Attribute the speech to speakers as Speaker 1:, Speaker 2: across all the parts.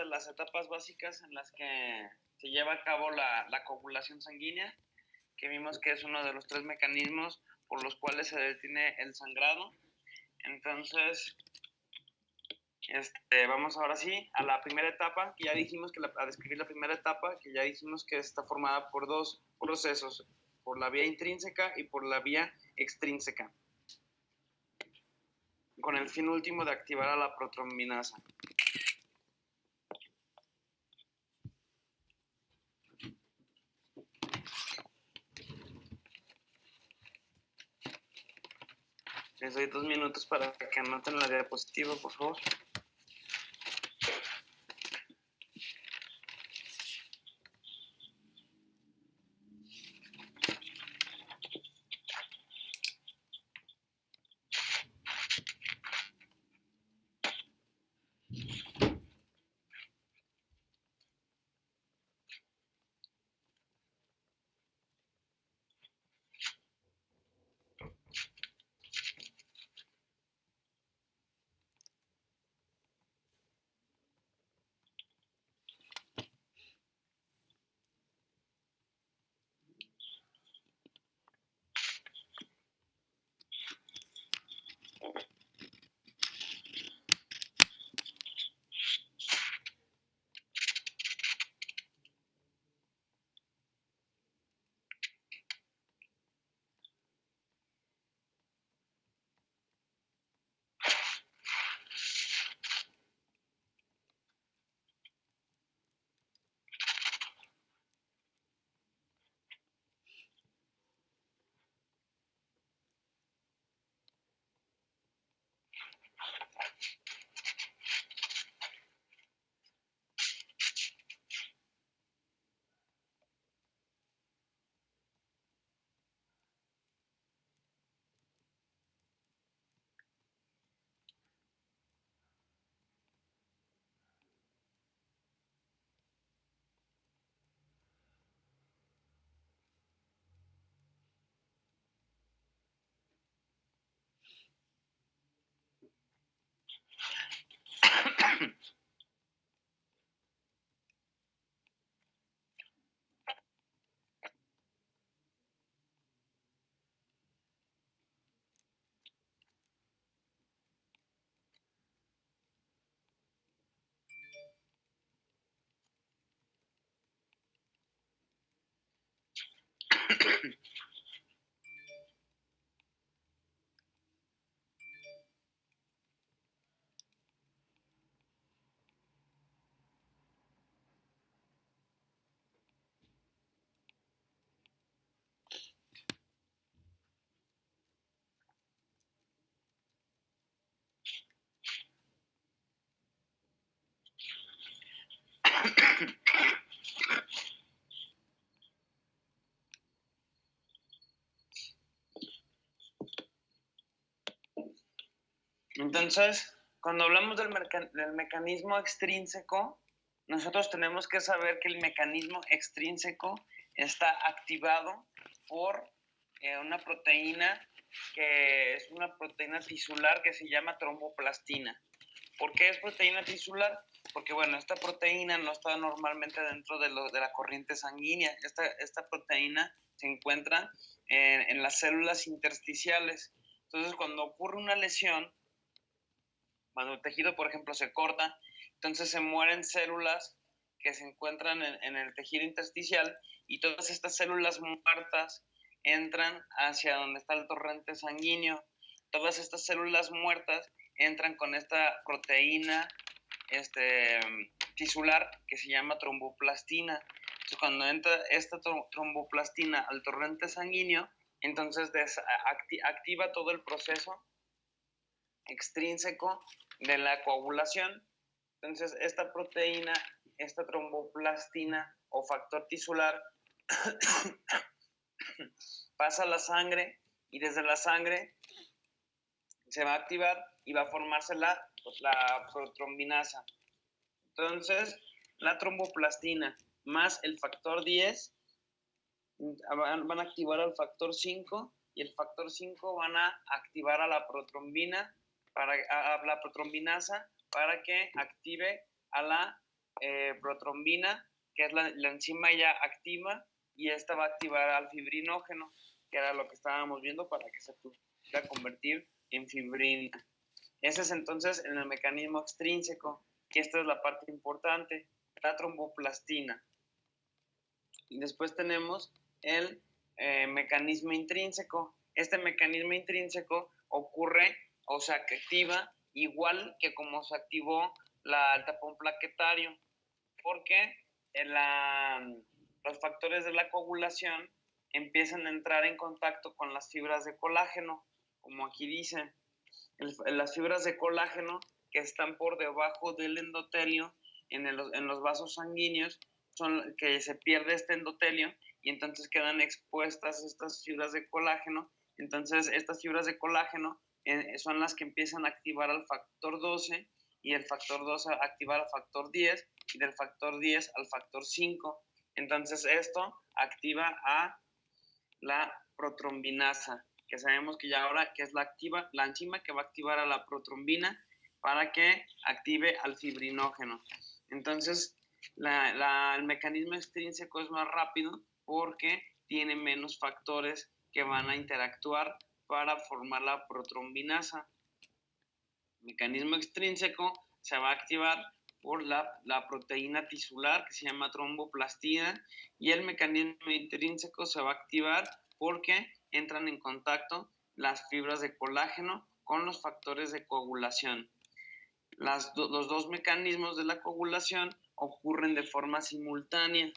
Speaker 1: las etapas básicas en las que se lleva a cabo la coagulación sanguínea, que vimos que es uno de los 3 mecanismos por los cuales se detiene el sangrado. Entonces, vamos ahora sí a la primera etapa, que ya dijimos que a describir la primera etapa, que ya dijimos que está formada por 2 procesos, por la vía intrínseca y por la vía extrínseca, con el fin último de activar a la protrombinasa. Les doy 2 minutos para que anoten la diapositiva, por favor. Entonces, cuando hablamos del mecanismo extrínseco, nosotros tenemos que saber que el mecanismo extrínseco está activado por una proteína que es una proteína tisular que se llama tromboplastina. ¿Por qué es proteína tisular? Porque, bueno, esta proteína no está normalmente dentro de la corriente sanguínea. Esta proteína se encuentra en las células intersticiales. Entonces, cuando ocurre una lesión, cuando el tejido, por ejemplo, se corta, entonces se mueren células que se encuentran en el tejido intersticial y todas estas células muertas entran hacia donde está el torrente sanguíneo. Todas estas células muertas entran con esta proteína tisular que se llama tromboplastina. Entonces, cuando entra esta tromboplastina al torrente sanguíneo, entonces activa todo el proceso extrínseco de la coagulación. Entonces, esta proteína, esta tromboplastina o factor tisular pasa a la sangre y desde la sangre se va a activar y va a formarse la protrombinasa. Entonces, la tromboplastina más el factor 10 van a activar al factor 5 y el factor 5 van a activar a la protrombina, a la protrombinasa para que active a la protrombina, que es la enzima ya activa, y esta va a activar al fibrinógeno, que era lo que estábamos viendo, para que se pudiera convertir en fibrina. Ese es entonces en el mecanismo extrínseco, que esta es la parte importante, la tromboplastina. Y después tenemos el mecanismo intrínseco. Este mecanismo intrínseco ocurre o se activa igual que como se activó el tapón plaquetario, porque los factores de la coagulación empiezan a entrar en contacto con las fibras de colágeno, como aquí dice. Las fibras de colágeno que están por debajo del endotelio en los vasos sanguíneos, son que se pierde este endotelio y entonces quedan expuestas estas fibras de colágeno. Entonces estas fibras de colágeno son las que empiezan a activar al factor 12, y el factor 12 a activar al factor 10, y del factor 10 al factor 5. Entonces esto activa a la protrombinasa, que sabemos que ya ahora que es la enzima que va a activar a la protrombina para que active al fibrinógeno. Entonces, el mecanismo extrínseco es más rápido porque tiene menos factores que van a interactuar para formar la protrombinasa. El mecanismo extrínseco se va a activar por la proteína tisular, que se llama tromboplastina, y el mecanismo intrínseco se va a activar porque entran en contacto las fibras de colágeno con los factores de coagulación. Los dos mecanismos de la coagulación ocurren de forma simultánea.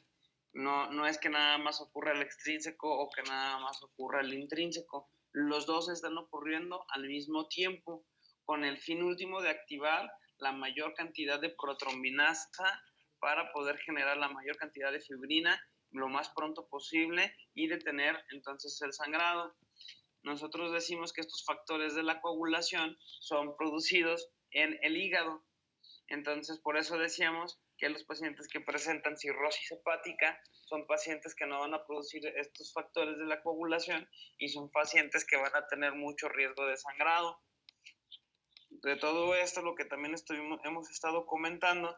Speaker 1: No es que nada más ocurra el extrínseco o que nada más ocurra el intrínseco. Los dos están ocurriendo al mismo tiempo, con el fin último de activar la mayor cantidad de protrombinasa para poder generar la mayor cantidad de fibrina lo más pronto posible y detener entonces el sangrado. Nosotros decimos que estos factores de la coagulación son producidos en el hígado. Entonces, por eso decíamos que los pacientes que presentan cirrosis hepática son pacientes que no van a producir estos factores de la coagulación y son pacientes que van a tener mucho riesgo de sangrado. De todo esto, lo que también hemos estado comentando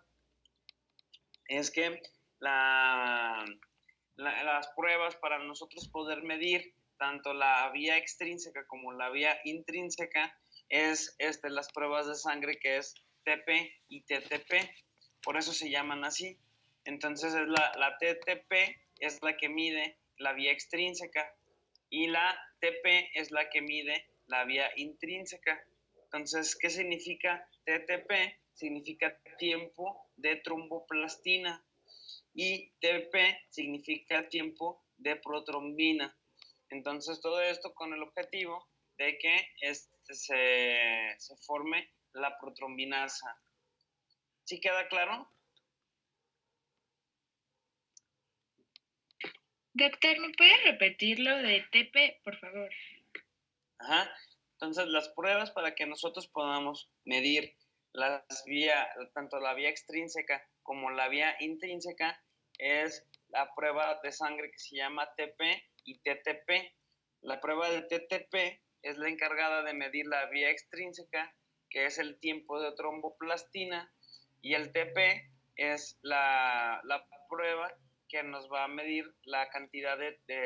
Speaker 1: es que las pruebas para nosotros poder medir tanto la vía extrínseca como la vía intrínseca es las pruebas de sangre, que es TP y TTP, por eso se llaman así. Entonces la TTP es la que mide la vía extrínseca y la TP es la que mide la vía intrínseca. Entonces, ¿qué significa TTP? Significa tiempo de tromboplastina, y TP significa tiempo de protrombina. Entonces, todo esto con el objetivo de que se forme la protrombinasa. ¿Sí queda claro?
Speaker 2: Doctor, ¿me puede repetir lo de TP, por favor?
Speaker 1: Ajá. Entonces, las pruebas para que nosotros podamos medir tanto la vía extrínseca como la vía intrínseca es la prueba de sangre que se llama TP y TTP. La prueba de TTP es la encargada de medir la vía extrínseca, que es el tiempo de tromboplastina, y el TP es la prueba que nos va a medir la cantidad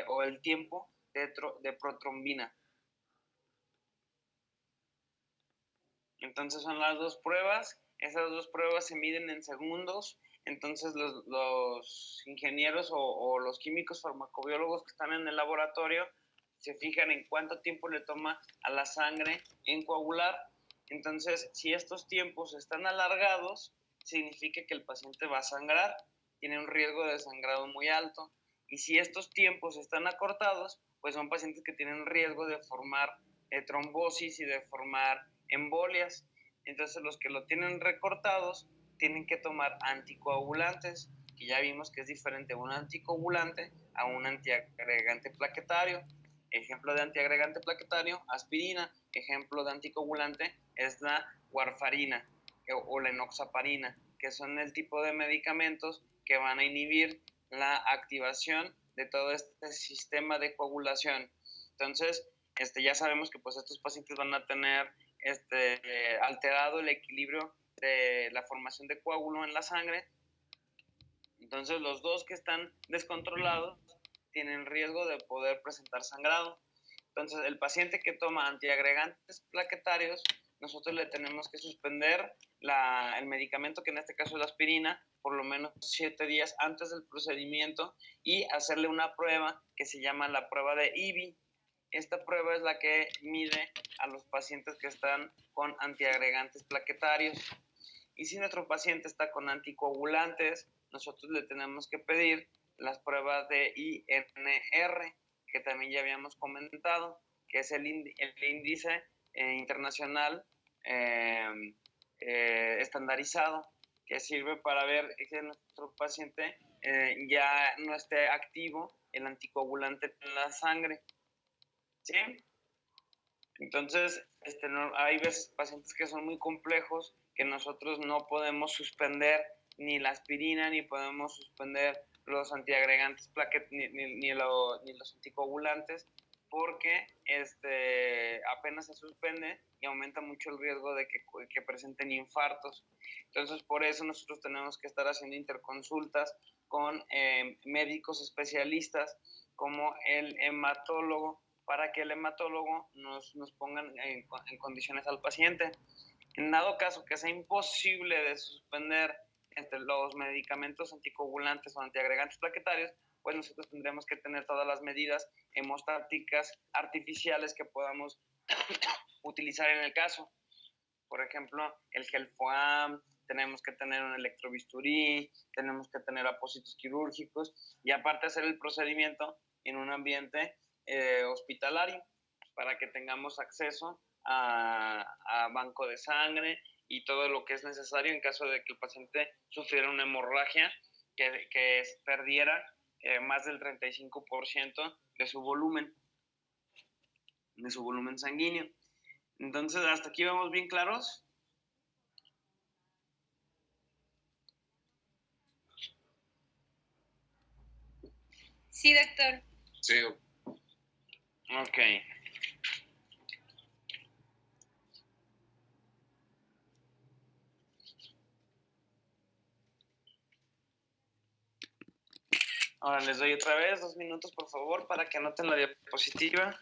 Speaker 1: o el tiempo de protrombina. Entonces son las dos pruebas. Esas dos pruebas se miden en segundos. Entonces los ingenieros o los químicos farmacobiólogos que están en el laboratorio se fijan en cuánto tiempo le toma a la sangre en coagular. Entonces, si estos tiempos están alargados, significa que el paciente va a sangrar, tiene un riesgo de sangrado muy alto. Y si estos tiempos están acortados, pues son pacientes que tienen riesgo de formar trombosis y de formar embolias. Entonces, los que lo tienen recortados tienen que tomar anticoagulantes, que ya vimos que es diferente un anticoagulante a un antiagregante plaquetario. Ejemplo de antiagregante plaquetario, aspirina. Ejemplo de anticoagulante es la warfarina o la enoxaparina, que son el tipo de medicamentos que van a inhibir la activación de todo este sistema de coagulación. Entonces, ya sabemos que pues estos pacientes van a tener alterado el equilibrio de la formación de coágulo en la sangre, Entonces, los dos que están descontrolados tienen riesgo de poder presentar sangrado. Entonces, el paciente que toma antiagregantes plaquetarios, nosotros le tenemos que suspender el medicamento, que en este caso es la aspirina, por lo menos 7 días antes del procedimiento y hacerle una prueba que se llama la prueba de IBI. Esta prueba es la que mide a los pacientes que están con antiagregantes plaquetarios. Y si nuestro paciente está con anticoagulantes, nosotros le tenemos que pedir las pruebas de INR, que también ya habíamos comentado, que es el índice internacional estandarizado, que sirve para ver que nuestro paciente ya no esté activo el anticoagulante en la sangre. ¿Sí? Entonces, hay veces pacientes que son muy complejos que nosotros no podemos suspender ni la aspirina, ni podemos suspender los antiagregantes ni los anticoagulantes, porque apenas se suspende y aumenta mucho el riesgo de que presenten infartos. Entonces, por eso nosotros tenemos que estar haciendo interconsultas con médicos especialistas como el hematólogo, para que el hematólogo nos ponga en condiciones al paciente. En dado caso que sea imposible de suspender los medicamentos anticoagulantes o antiagregantes plaquetarios, pues nosotros tendremos que tener todas las medidas hemostáticas artificiales que podamos utilizar en el caso. Por ejemplo, el Gelfoam, tenemos que tener un electrobisturí, tenemos que tener apósitos quirúrgicos y aparte hacer el procedimiento en un ambiente hospitalario para que tengamos acceso a banco de sangre y todo lo que es necesario en caso de que el paciente sufriera una hemorragia que perdiera más del 35% de su volumen sanguíneo. Entonces, ¿hasta aquí vamos bien claros?
Speaker 2: Sí, doctor.
Speaker 3: Sí.
Speaker 1: Ok. Ahora les doy otra vez 2 minutos, por favor, para que anoten la diapositiva.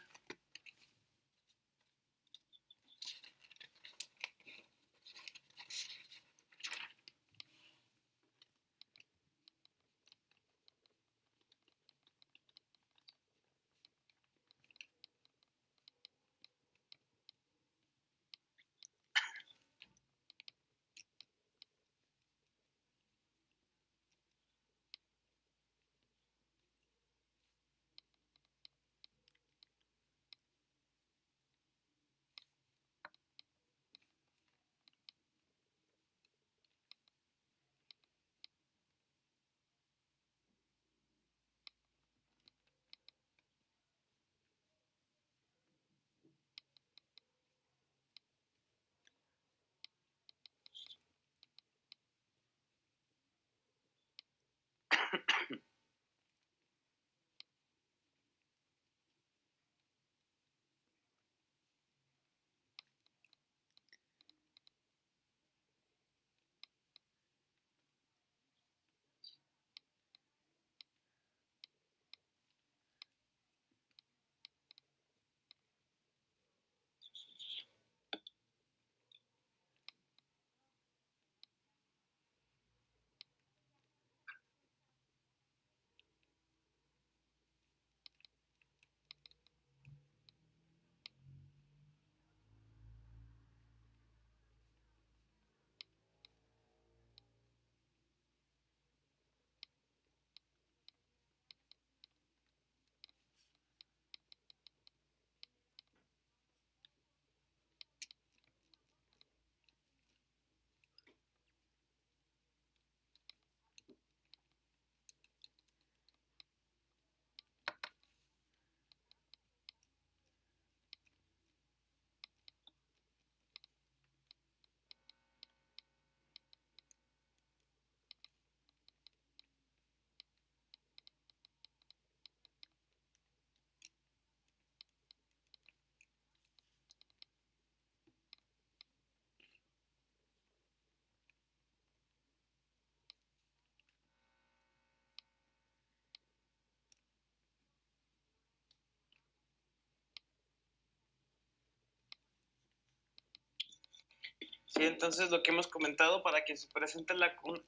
Speaker 1: Sí, entonces lo que hemos comentado, para que se presente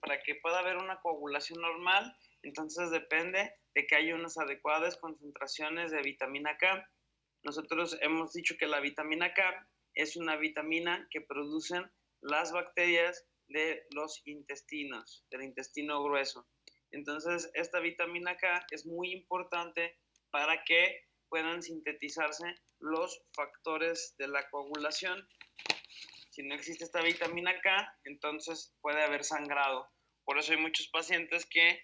Speaker 1: para que pueda haber una coagulación normal, entonces depende de que haya unas adecuadas concentraciones de vitamina K. Nosotros hemos dicho que la vitamina K es una vitamina que producen las bacterias de los intestinos, del intestino grueso. Entonces, esta vitamina K es muy importante para que puedan sintetizarse los factores de la coagulación. Si no existe esta vitamina K, entonces puede haber sangrado. Por eso hay muchos pacientes que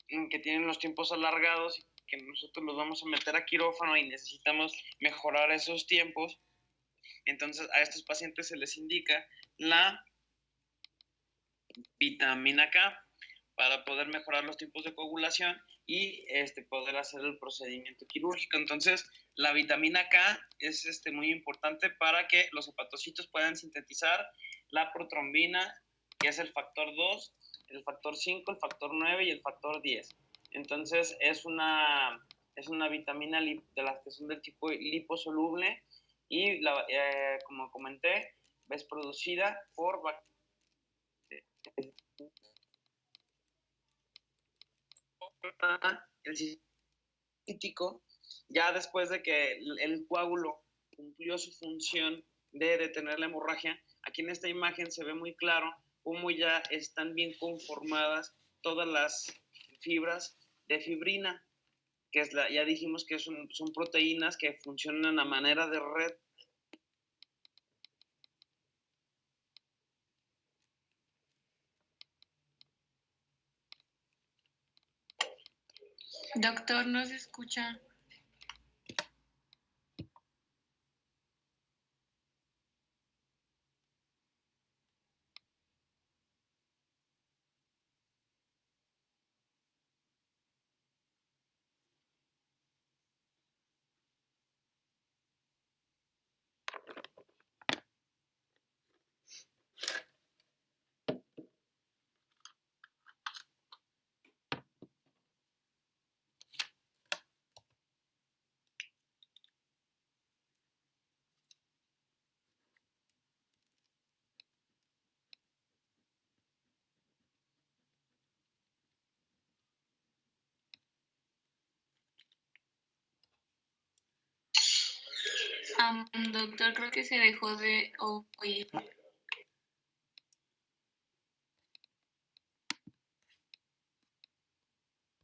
Speaker 1: tienen los tiempos alargados y que nosotros los vamos a meter a quirófano y necesitamos mejorar esos tiempos. Entonces a estos pacientes se les indica la vitamina K para poder mejorar los tiempos de coagulación y poder hacer el procedimiento quirúrgico. Entonces, la vitamina K es muy importante para que los hepatocitos puedan sintetizar la protrombina, que es el factor 2, el factor 5, el factor 9 y el factor 10. Entonces, es una vitamina de las que son del tipo liposoluble y, como comenté, es producida por bacterias el sistema crítico, ya después de que el coágulo cumplió su función de detener la hemorragia. Aquí en esta imagen se ve muy claro cómo ya están bien conformadas todas las fibras de fibrina, que es ya dijimos que son proteínas que funcionan a manera de red.
Speaker 2: Doctor, no se escucha. Doctor, creo que se dejó de oír.